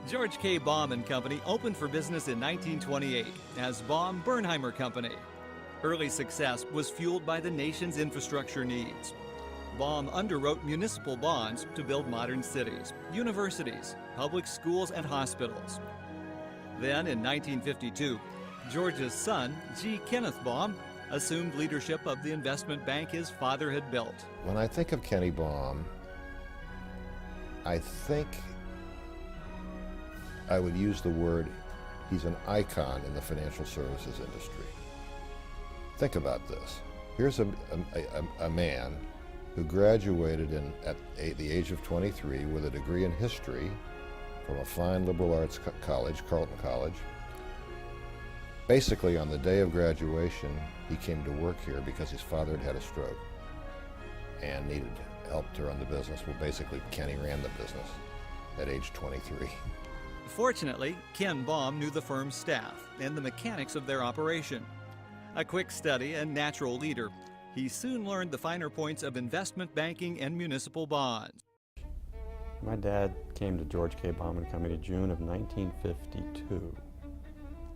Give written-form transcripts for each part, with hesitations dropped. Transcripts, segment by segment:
George K. Baum and Company opened for business in 1928 as Baum Bernheimer Company. Early success was fueled by the nation's infrastructure needs. Baum underwrote municipal bonds to build modern cities, universities, public schools, and hospitals. Then, in 1952, George's son, G. Kenneth Baum, assumed leadership of the investment bank his father had built. When I think of Kenny Baum, I think I would use the word, he's an icon in the financial services industry. Think about this. Here's a man who graduated at the age of 23 with a degree in history from a fine liberal arts college, Carleton College. Basically, on the day of graduation, he came to work here because his father had had a stroke and needed help to run the business. Well, basically, Kenny ran the business at age 23. Fortunately, Ken Baum knew the firm's staff and the mechanics of their operation. A quick study and natural leader, he soon learned the finer points of investment banking and municipal bonds. My dad came to George K. Baum and Company June of 1952,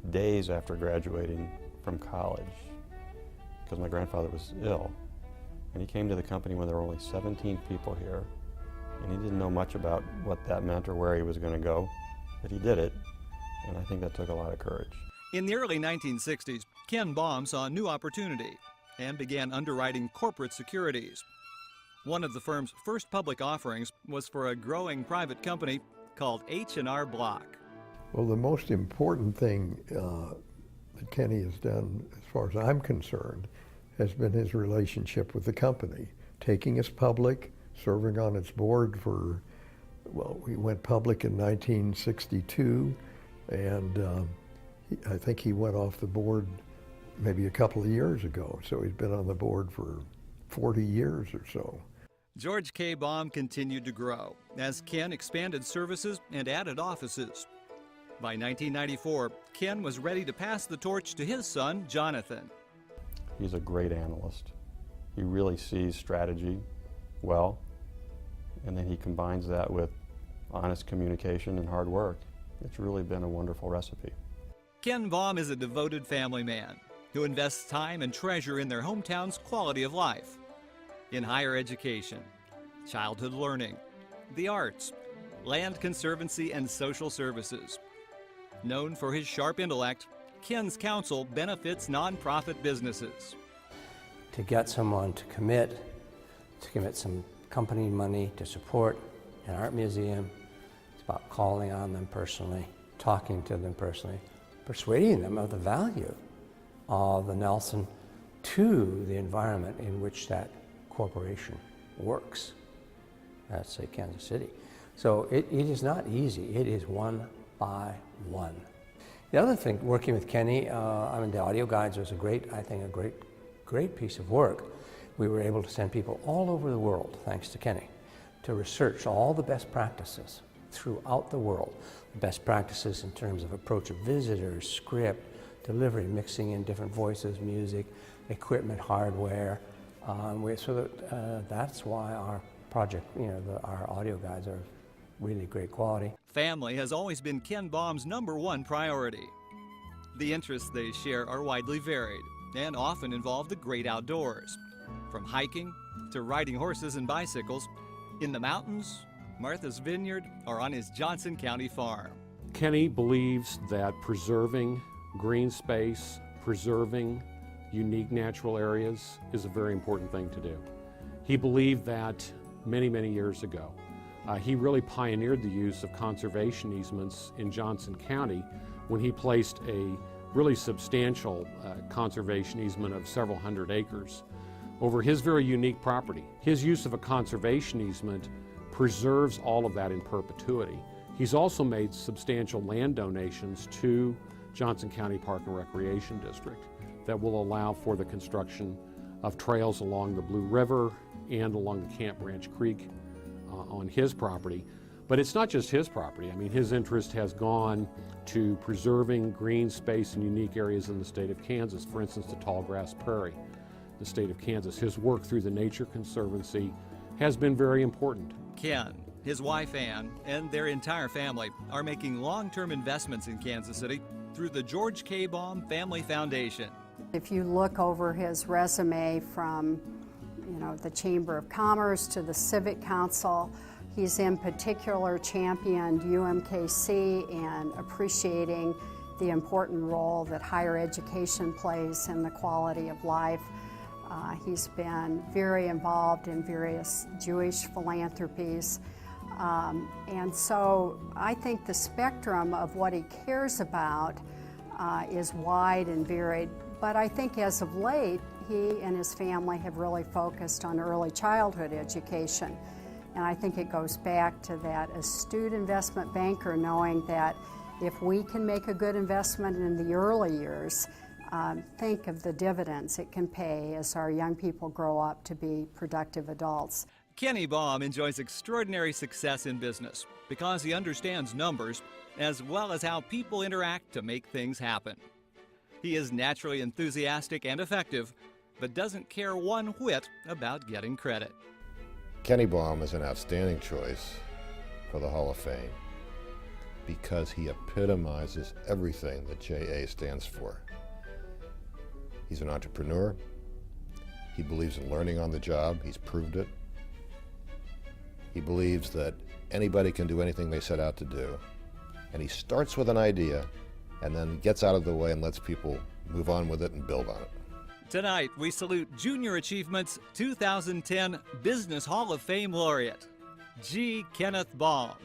days after graduating from college, because my grandfather was ill. And he came to the company when there were only 17 people here, and he didn't know much about what that meant or where he was going to go, but he did it, and I think that took a lot of courage. In the early 1960s, Ken Baum saw a new opportunity and began underwriting corporate securities. One of the firm's first public offerings was for a growing private company called H&R Block. Well, the most important thing that Kenny has done, as far as I'm concerned, has been his relationship with the company, taking us public, serving on its board for, well, we went public in 1962, and I think he went off the board maybe a couple of years ago, so he's been on the board for 40 years or so. George K. Baum continued to grow as Ken expanded services and added offices. By 1994, Ken was ready to pass the torch to his son, Jonathan. He's a great analyst. He really sees strategy well, and then he combines that with honest communication and hard work. It's really been a wonderful recipe. Ken Baum is a devoted family man who invests time and treasure in their hometown's quality of life, in higher education, childhood learning, the arts, land conservancy, and social services. Known for his sharp intellect, Ken's counsel benefits nonprofit businesses. To get someone to commit some company money to support an art museum, it's about calling on them personally, talking to them personally, persuading them of the value of the Nelson to the environment in which that corporation works. That's, say, Kansas City. So it is not easy. It is one by one. The other thing, working with Kenny, the audio guides was I think a great piece of work. We were able to send people all over the world, thanks to Kenny, to research all the best practices throughout the world. The best practices in terms of approach of visitors, script, delivery, mixing in different voices, music, equipment, hardware. That's why our project, our audio guides are really great quality. Family has always been Ken Baum's #1 priority. The interests they share are widely varied and often involve the great outdoors, from hiking to riding horses and bicycles, in the mountains, Martha's Vineyard, or on his Johnson County farm. Kenny believes that preserving green space, preserving unique natural areas is a very important thing to do. He believed that many, many years ago. He really pioneered the use of conservation easements in Johnson County when he placed a really substantial conservation easement of several hundred acres over his very unique property. His use of a conservation easement preserves all of that in perpetuity. He's also made substantial land donations to Johnson County Park and Recreation District that will allow for the construction of trails along the Blue River and along the Camp Branch Creek on his property. But it's not just his property. I mean, his interest has gone to preserving green space in unique areas in the state of Kansas. For instance, the Tallgrass Prairie, the state of Kansas. His work through the Nature Conservancy has been very important. Ken, His wife, Ann, and their entire family are making long-term investments in Kansas City through the George K. Baum Family Foundation. If you look over his resume from, the Chamber of Commerce to the Civic Council, he's in particular championed UMKC and appreciating the important role that higher education plays in the quality of life. He's been very involved in various Jewish philanthropies. And so I think the spectrum of what he cares about is wide and varied. But I think as of late, he and his family have really focused on early childhood education. And I think it goes back to that astute investment banker knowing that if we can make a good investment in the early years, think of the dividends it can pay as our young people grow up to be productive adults. Kenny Baum enjoys extraordinary success in business because he understands numbers as well as how people interact to make things happen. He is naturally enthusiastic and effective, but doesn't care one whit about getting credit. Kenny Baum is an outstanding choice for the Hall of Fame because he epitomizes everything that JA stands for. He's an entrepreneur. He believes in learning on the job. He's proved it. He believes that anybody can do anything they set out to do. And he starts with an idea and then gets out of the way and lets people move on with it and build on it. Tonight, we salute Junior Achievement's 2010 Business Hall of Fame laureate, G. Kenneth Baum.